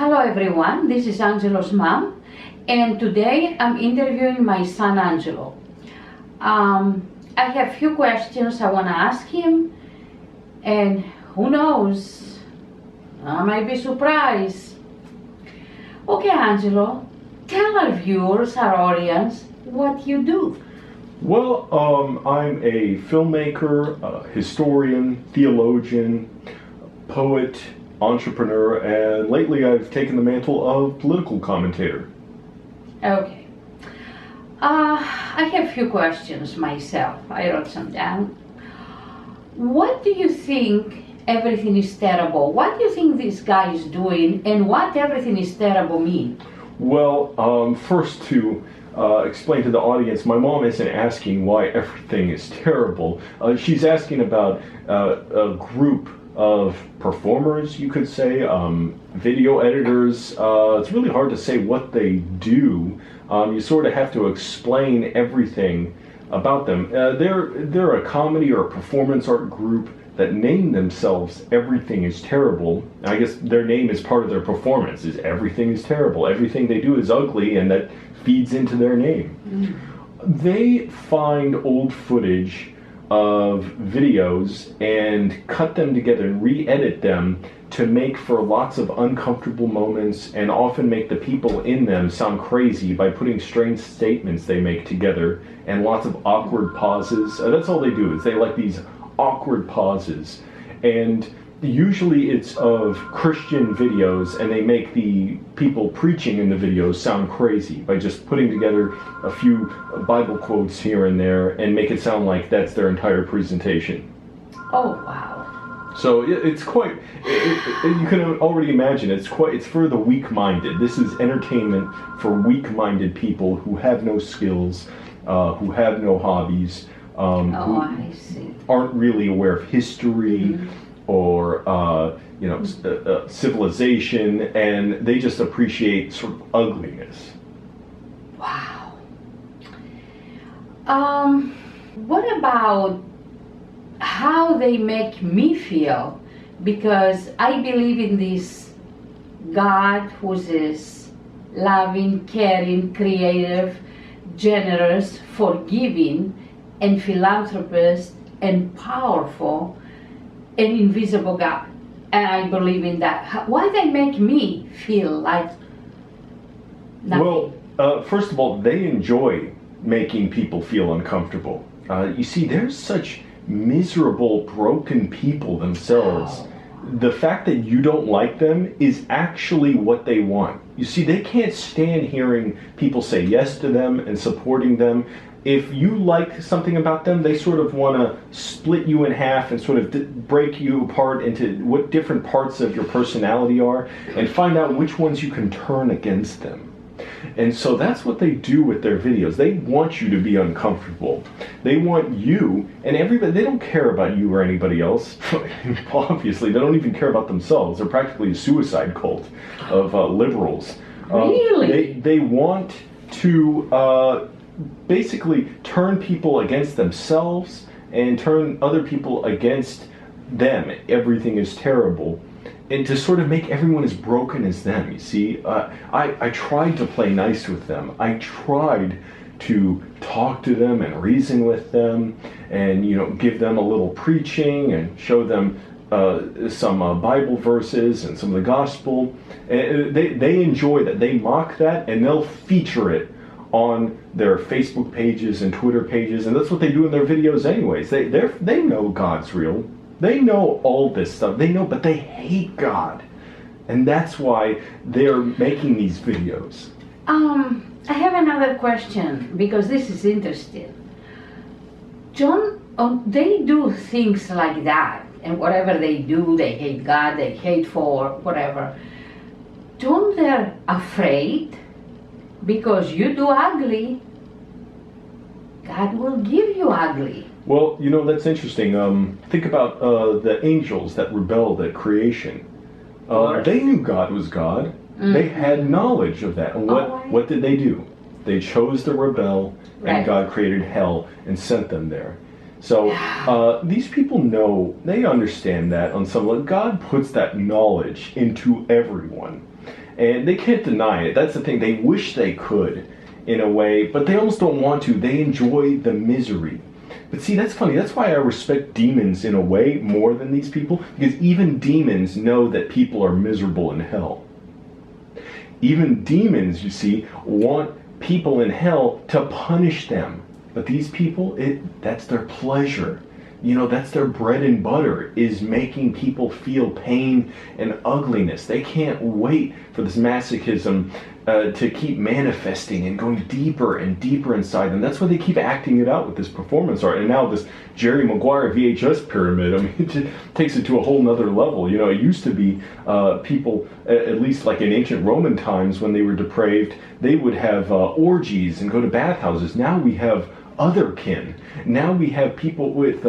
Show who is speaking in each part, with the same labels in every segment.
Speaker 1: Hello everyone, this is Angelo's mom, and today I'm interviewing my son Angelo. I have a few questions I want to ask him, and who knows, I might be surprised. Okay, Angelo, tell our viewers, our audience, what you do.
Speaker 2: Well, I'm a filmmaker, historian, theologian, poet, entrepreneur, and lately I've taken the mantle of political commentator.
Speaker 1: Okay. I have a few questions myself. I wrote some down. What do you think everything is terrible? What do you think this guy is doing, and what everything is terrible mean?
Speaker 2: Well, first to explain to the audience, my mom isn't asking why everything is terrible. She's asking about a group of performers, you could say, video editors. It's really hard to say what they do. You sort of have to explain everything about them. They're a comedy or a performance art group that name themselves Everything is Terrible. I guess their name is part of their performance, is Everything is Terrible. Everything they do is ugly, and that feeds into their name. They find old footage of videos and cut them together and re-edit them to make for lots of uncomfortable moments, and often make the people in them sound crazy by putting strange statements they make together and lots of awkward pauses. That's all they do, is they like these awkward pauses, and usually it's of Christian videos, and they make the people preaching in the videos sound crazy by just putting together a few Bible quotes here and there and make it sound like that's their entire presentation.
Speaker 1: Oh, wow.
Speaker 2: So it's quite, you can already imagine, it's for the weak-minded. This is entertainment for weak-minded people who have no skills, who have no hobbies,
Speaker 1: I see.
Speaker 2: aren't really aware of history, or civilization, and they just appreciate sort of ugliness.
Speaker 1: Wow. What about how they make me feel? Because I believe in this God who is loving, caring, creative, generous, forgiving, and philanthropist, and powerful, an invisible God, and I believe in that. Why they make me feel like nothing?
Speaker 2: Well, first of all, they enjoy making people feel uncomfortable. You see, they're such miserable, broken people themselves.
Speaker 1: Wow.
Speaker 2: The fact that you don't like them is actually what they want. You see, they can't stand hearing people say yes to them and supporting them. If you like something about them, they sort of want to split you in half and sort of break you apart into what different parts of your personality are, and find out which ones you can turn against them. And so that's what they do with their videos. They want you to be uncomfortable. They want you and everybody. They don't care about you or anybody else. Obviously, they don't even care about themselves. They're practically a suicide cult of liberals.
Speaker 1: Really?
Speaker 2: They want to basically turn people against themselves and turn other people against them. Everything is terrible. And to sort of make everyone as broken as them, you see. I tried to play nice with them. I tried to talk to them and reason with them, and give them a little preaching and show them some Bible verses and some of the gospel. And they enjoy that. They mock that, and they'll feature it on their Facebook pages and Twitter pages, and that's what they do in their videos anyways. They know God's real. They know all this stuff. They know, but they hate God. And that's why they're making these videos.
Speaker 1: I have another question, because this is interesting. They do things like that, and whatever they do, they hate God, they hate for whatever. Don't they're afraid? Because you do ugly, God will give you ugly.
Speaker 2: Well, that's interesting. Think about the angels that rebelled at creation. They knew God was God. They had knowledge of that. And what did they do? They chose to rebel, and God created hell and sent them there. So these people know, they understand that on some level. God puts that knowledge into everyone. And they can't deny it. That's the thing. They wish they could, in a way, but they almost don't want to. They enjoy the misery. But see, that's funny. That's why I respect demons in a way more than these people, because even demons know that people are miserable in hell. Even demons, you see, want people in hell to punish them. But these people, that's their pleasure. You know, that's their bread and butter, is making people feel pain and ugliness. They can't wait for this masochism to keep manifesting and going deeper and deeper inside them. That's why they keep acting it out with this performance art. And now this Jerry Maguire VHS pyramid, I mean, it just takes it to a whole nother level. You know, it used to be people, at least like in ancient Roman times when they were depraved, they would have orgies and go to bathhouses. Now we have otherkin. Now we have people with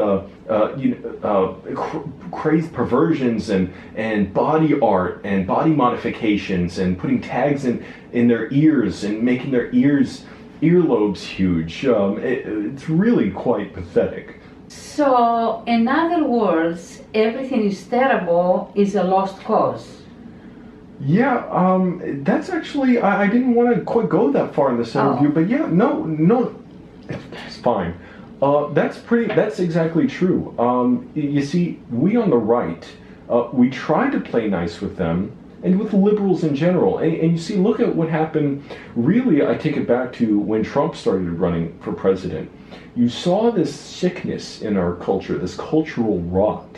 Speaker 2: crazed perversions and body art and body modifications and putting tags in their ears and making their earlobes huge. It's really quite pathetic.
Speaker 1: So, in other words, everything is terrible is a lost cause.
Speaker 2: Yeah, that's actually, I didn't want to quite go that far in this interview, but yeah, no, it's fine. That's exactly true. You see, we on the right, we try to play nice with them and with liberals in general. And you see, look at what happened. Really, I take it back to when Trump started running for president. You saw this sickness in our culture, this cultural rot.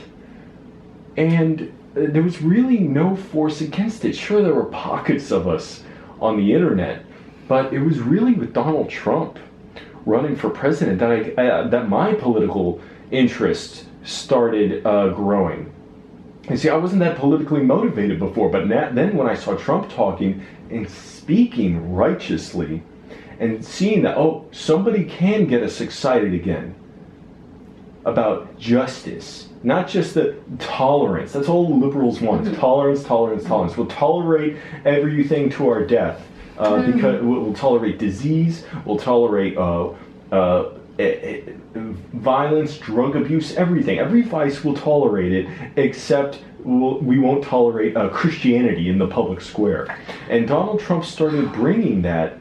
Speaker 2: And there was really no force against it. Sure, there were pockets of us on the internet, but it was really with Donald Trump running for president that my political interest started growing. You see, I wasn't that politically motivated before, but then when I saw Trump talking and speaking righteously and seeing that, oh, somebody can get us excited again about justice, not just the tolerance. That's all liberals want. Tolerance, tolerance, tolerance. We'll tolerate everything to our death. Because we'll tolerate disease, we'll tolerate violence, drug abuse, everything. Every vice we'll tolerate it, except we won't tolerate Christianity in the public square. And Donald Trump started bringing that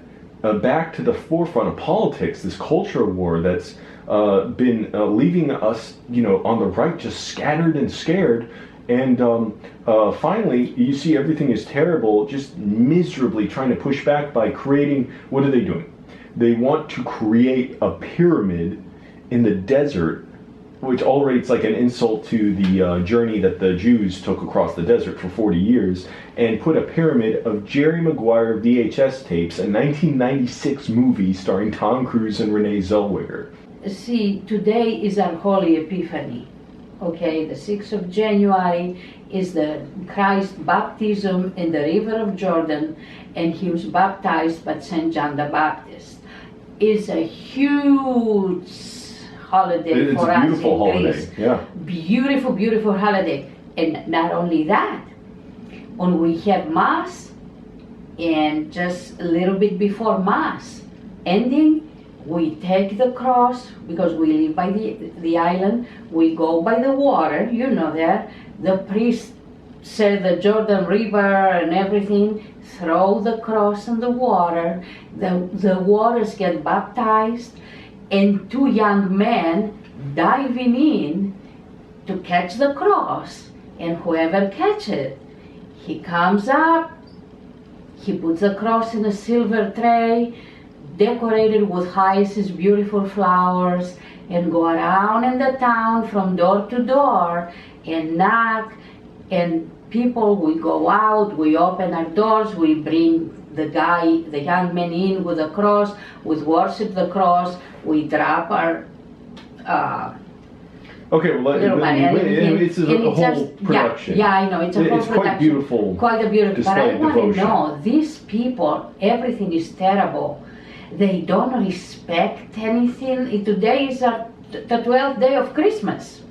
Speaker 2: back to the forefront of politics, this culture war that's been leaving us, on the right just scattered and scared. And finally, you see everything is terrible, just miserably trying to push back by creating, what are they doing? They want to create a pyramid in the desert, which already it's like an insult to the journey that the Jews took across the desert for 40 years, and put a pyramid of Jerry Maguire VHS tapes, a 1996 movie starring Tom Cruise and Renee Zellweger.
Speaker 1: See, today is our Holy Epiphany. Okay, the 6th of January is the Christ baptism in the river of Jordan, and he was baptized by St. John the Baptist. It's a huge holiday for us in Greece.
Speaker 2: Yeah.
Speaker 1: Beautiful, beautiful holiday. And not only that, when we have Mass, and just a little bit before Mass ending, we take the cross, because we live by the island, we go by the water, that. The priest said the Jordan River and everything, throw the cross in the water, the waters get baptized, and 2 young men diving in to catch the cross, and whoever catches it, he comes up, he puts the cross in a silver tray, decorated with hyacinths, beautiful flowers, and go around in the town from door to door and knock, and people, we go out, we open our doors, we bring the young man in with the cross, we worship the cross, we drop our
Speaker 2: okay, well, it's a whole production.
Speaker 1: Yeah, I know, it's a whole production.
Speaker 2: Quite beautiful.
Speaker 1: Quite a beautiful. But I want
Speaker 2: devotion.
Speaker 1: to know, these people, everything is terrible. They don't respect anything. Today is the 12th day of Christmas.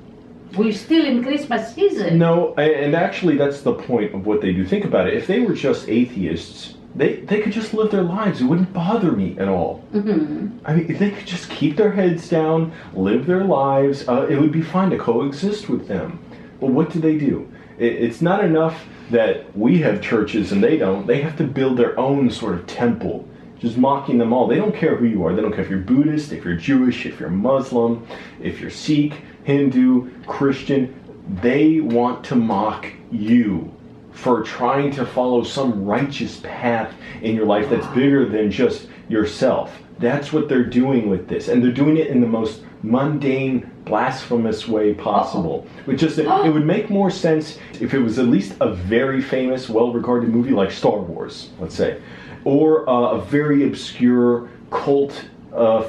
Speaker 1: We're still in Christmas season.
Speaker 2: No, and actually that's the point of what they do. Think about it. If they were just atheists, they could just live their lives. It wouldn't bother me at all.
Speaker 1: Mm-hmm.
Speaker 2: I mean, if they could just keep their heads down, live their lives, it would be fine to coexist with them. But what do? It's not enough that we have churches and they don't. They have to build their own sort of temple, just mocking them all. They don't care who you are. They don't care if you're Buddhist, if you're Jewish, if you're Muslim, if you're Sikh, Hindu, Christian. They want to mock you for trying to follow some righteous path in your life that's bigger than just yourself. That's what they're doing with this. And they're doing it in the most mundane, blasphemous way possible. Which is, it would make more sense if it was at least a very famous, well-regarded movie like Star Wars, let's say, or a very obscure cult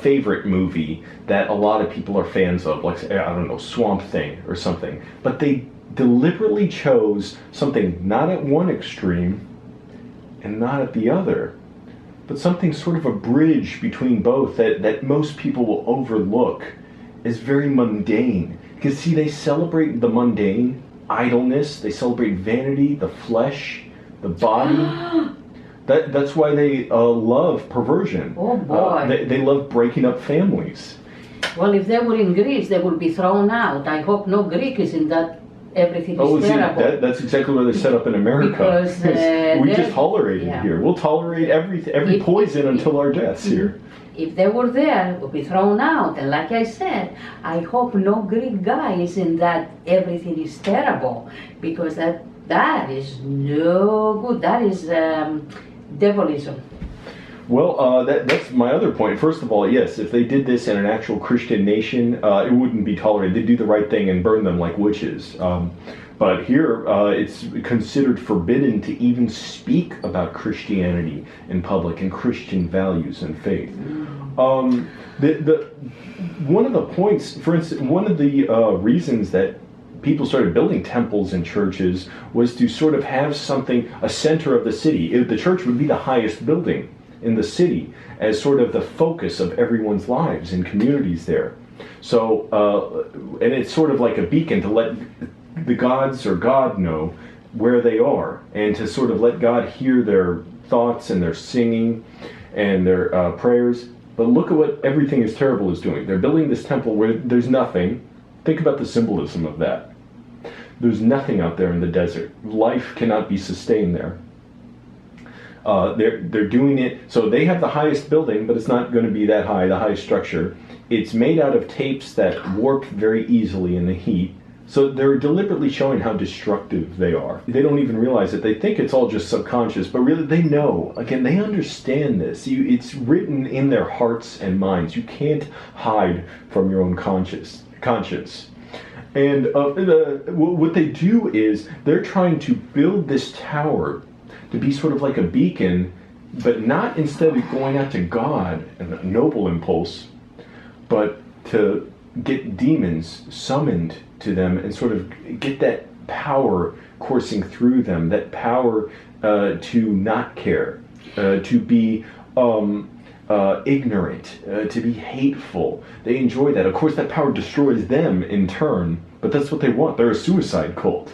Speaker 2: favorite movie that a lot of people are fans of, like, I don't know, Swamp Thing or something. But they deliberately chose something not at one extreme and not at the other, but something sort of a bridge between both that most people will overlook as very mundane. Because see, they celebrate the mundane, idleness, they celebrate vanity, the flesh, the body. That's why they love perversion.
Speaker 1: Oh boy.
Speaker 2: They love breaking up families.
Speaker 1: Well, if they were in Greece, they would be thrown out. I hope no Greek is in that. Everything is terrible.
Speaker 2: That's exactly why they set up in America.
Speaker 1: Because
Speaker 2: we just tolerate it here. We'll tolerate every poison until our deaths here.
Speaker 1: If they were there, would be thrown out. And like I said, I hope no Greek guy is in that everything is terrible, because that is no good. That is devilism.
Speaker 2: Well, that's my other point. First of all, yes, if they did this in an actual Christian nation, it wouldn't be tolerated. They'd do the right thing and burn them like witches. But here, it's considered forbidden to even speak about Christianity in public and Christian values and faith. One of the points, for instance, one of the reasons that people started building temples and churches was to sort of have something, a center of the city. The church would be the highest building in the city as sort of the focus of everyone's lives and communities there. So, and it's sort of like a beacon to let the gods or God know where they are, and to sort of let God hear their thoughts and their singing and their prayers. But look at what Everything is Terrible is doing. They're building this temple where there's nothing. Think about the symbolism of that. There's nothing out there in the desert. Life cannot be sustained there. They're doing it, so they have the highest building, but it's not going to be that high, the highest structure. It's made out of tapes that warp very easily in the heat. So they're deliberately showing how destructive they are. They don't even realize it. They think it's all just subconscious, but really they know. Again, they understand this. It's written in their hearts and minds. You can't hide from your own conscience. And what they do is they're trying to build this tower to be sort of like a beacon, but not instead of going out to God and a noble impulse, but to get demons summoned to them and sort of get that power coursing through them, that power to not care, to be ignorant, to be hateful. They enjoy that. Of course, that power destroys them in turn, but that's what they want. They're a suicide cult.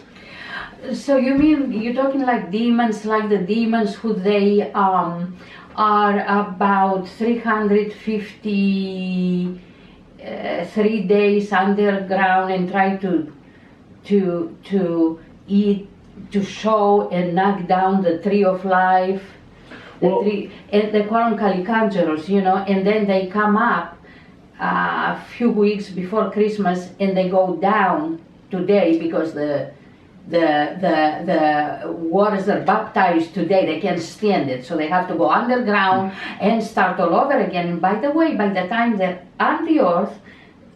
Speaker 1: So you mean you're talking like the demons who they are about 350 3 days underground and try to eat, to show and knock down the tree of life. And they call them calicangeros, and then they come up a few weeks before Christmas and they go down today because the waters are baptized today. They can't stand it, so they have to go underground and start all over again. And by the way, by the time they're on the earth,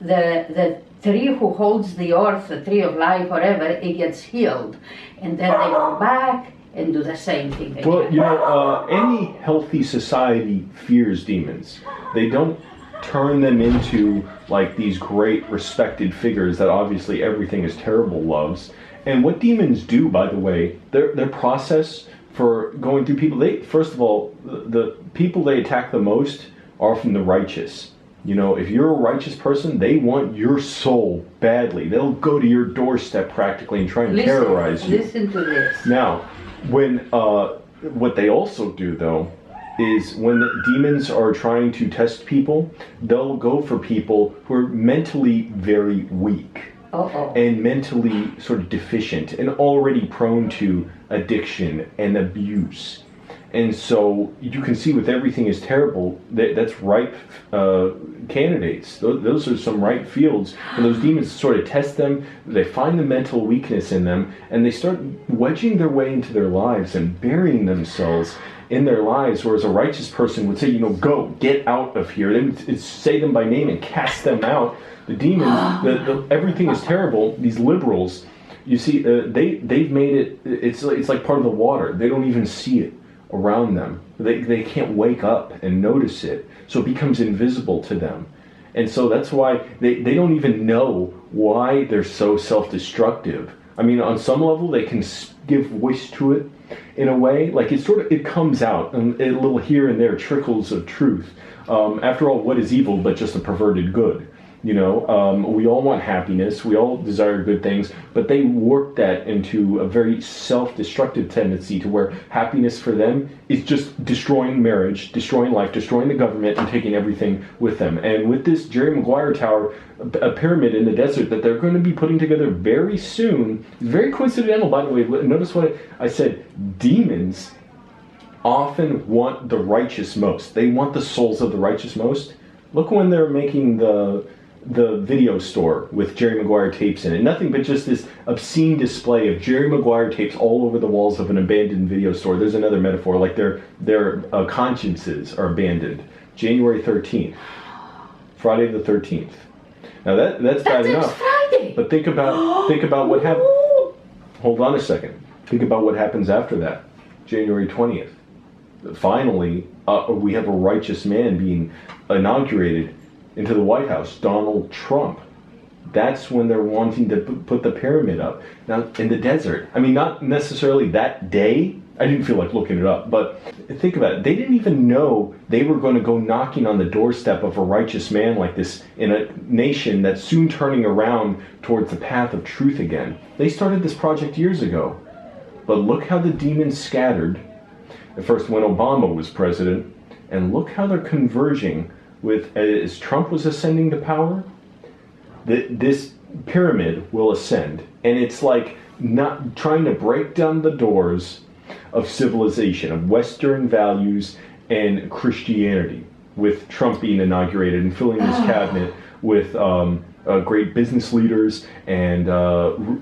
Speaker 1: the tree who holds the earth, the tree of life, whatever, it gets healed, and then they go back and do the same thing again.
Speaker 2: Well, any healthy society fears demons. They don't turn them into like these great respected figures that obviously Everything is Terrible loves. And what demons do, by the way, their process for going through people, first of all, the people they attack the most are often the righteous. If you're a righteous person, they want your soul badly. They'll go to your doorstep practically and try and terrorize you.
Speaker 1: Listen to this.
Speaker 2: Now, what they also do, though, is when the demons are trying to test people, they'll go for people who are mentally very weak. and mentally sort of deficient and already prone to addiction and abuse. And so you can see with everything is terrible, that's ripe candidates. Those are some ripe fields. And those demons sort of test them, they find the mental weakness in them, and they start wedging their way into their lives and burying themselves in their lives, whereas a righteous person would say, you know, go, get out of here. They would say them by name and cast them out. The demons, everything is terrible. These liberals, you see, they've made it, it's like part of the water. They don't even see it around them. They can't wake up and notice it, so it becomes invisible to them. And so that's why they don't even know why they're so self-destructive. I mean, on some level they can give voice to it in a way, like it comes out, and a little here and there trickles of truth. After all, what is evil but just a perverted good? You know, we all want happiness, we all desire good things, but they warp that into a very self-destructive tendency to where happiness for them is just destroying marriage, destroying life, destroying the government, and taking everything with them. And with this Jerry Maguire Tower, a pyramid in the desert that they're going to be putting together very soon, very coincidental, by the way. Notice what I said, demons often want the righteous most. They want the souls of the righteous most. Look when they're making the video store with Jerry Maguire tapes in it. Nothing but just this obscene display of Jerry Maguire tapes all over the walls of an abandoned video store. There's another metaphor, like their consciences are abandoned. January 13th. Friday the 13th. Now that's bad enough.
Speaker 1: Friday.
Speaker 2: But think about what happened. Hold on a second. Think about what happens after that. January 20th. Finally, we have a righteous man being inaugurated into the White House, Donald Trump. That's when they're wanting to put the pyramid up. Now, in the desert, I mean, not necessarily that day. I didn't feel like looking it up, but think about it. They didn't even know they were going to go knocking on the doorstep of a righteous man like this in a nation that's soon turning around towards the path of truth again. They started this project years ago. But look how the demons scattered. At first when Obama was president, and look how they're converging with, as Trump was ascending to power, this pyramid will ascend. And it's like not trying to break down the doors of civilization, of Western values and Christianity, with Trump being inaugurated and filling his cabinet with great business leaders and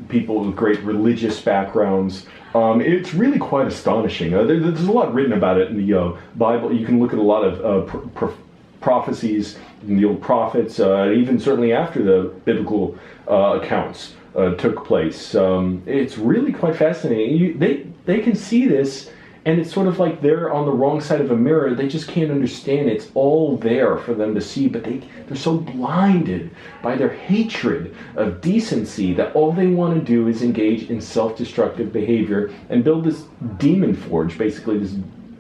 Speaker 2: people with great religious backgrounds. It's really quite astonishing. There's a lot written about it in the Bible. You can look at a lot of prophecies in the old prophets, even certainly after the biblical accounts took place. It's really quite fascinating. They can see this, and it's sort of like they're on the wrong side of a mirror. They just can't understand it's all there for them to see, but they're so blinded by their hatred of decency that all they want to do is engage in self-destructive behavior and build this demon forge, basically this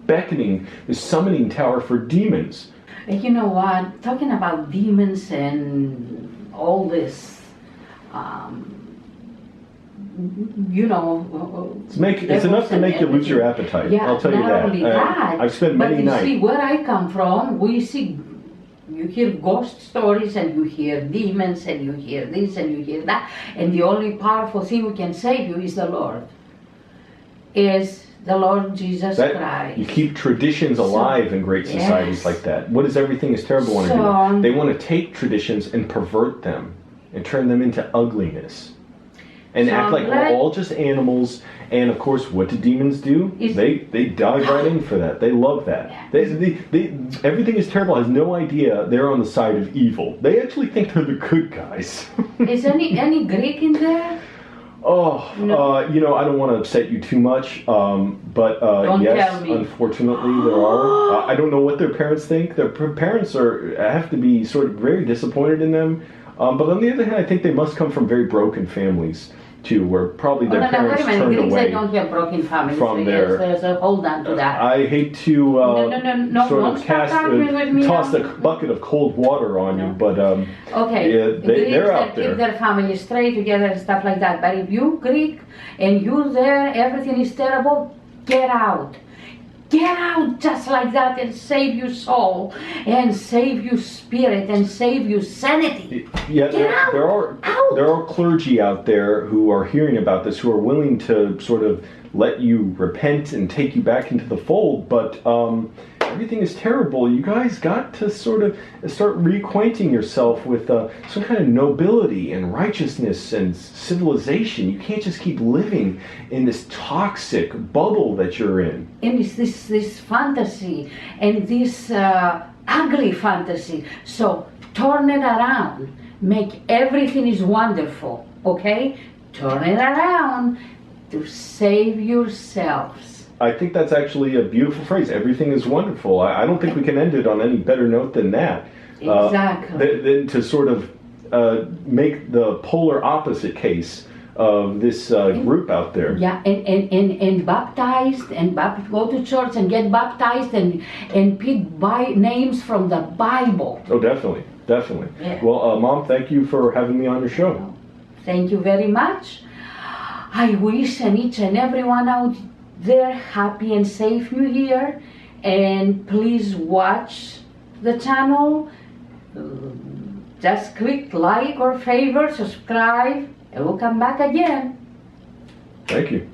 Speaker 2: beckoning, this summoning tower for demons.
Speaker 1: You know what? Talking about demons and all this,
Speaker 2: it's enough to make you lose your appetite.
Speaker 1: Yeah,
Speaker 2: I'll tell you that.
Speaker 1: Not only that,
Speaker 2: I've spent many nights.
Speaker 1: But you see, where I come from, you hear ghost stories, and you hear demons, and you hear this, and you hear that, and the only powerful thing we can save you is the Lord. Is the Lord Jesus Christ.
Speaker 2: You keep traditions alive in great societies like that. What does everything is terrible want to do? They want to take traditions and pervert them and turn them into ugliness. And act like we're all just animals. And of course, what do demons do? They dive right in for that. They love that. Everything is terrible has no idea they're on the side of evil. They actually think they're the good guys.
Speaker 1: Is any Greek in there?
Speaker 2: Oh, no. I don't want to upset you too much, but yes, unfortunately there are. I don't know what their parents think. Their parents have to be sort of very disappointed in them. But on the other hand, I think they must come from very broken families too, where probably their parents turned away
Speaker 1: don't have broken families
Speaker 2: from their.
Speaker 1: There's a hold on to that.
Speaker 2: I hate to sort of toss a bucket of cold water on you, but they're out there.
Speaker 1: Keep their families straight together and stuff like that. But if you Greek and you there, everything is terrible. Get out. get out just like that and save your soul and save your spirit and save your sanity.
Speaker 2: Yeah,
Speaker 1: Get
Speaker 2: there
Speaker 1: out.
Speaker 2: are clergy out there who are hearing about this, who are willing to sort of let you repent and take you back into the fold, but everything is terrible. You guys got to sort of start reacquainting yourself with some kind of nobility and righteousness and civilization. You can't just keep living in this toxic bubble that you're in.
Speaker 1: And it's this fantasy and this ugly fantasy. So turn it around. Make everything is wonderful, okay? Turn it around to save yourselves.
Speaker 2: I think that's actually a beautiful phrase. Everything is wonderful. I don't think we can end it on any better note than that.
Speaker 1: Exactly.
Speaker 2: Than to sort of make the polar opposite case of this group out there.
Speaker 1: Yeah, and baptized and go to church and get baptized and pick names from the Bible.
Speaker 2: Oh, definitely. Definitely.
Speaker 1: Yeah.
Speaker 2: Well, Mom, thank you for having me on your show.
Speaker 1: Thank you very much. I wish each and everyone out there happy and safe New Year. And please watch the channel. Just click like or favor, subscribe, and we'll come back again.
Speaker 2: Thank you.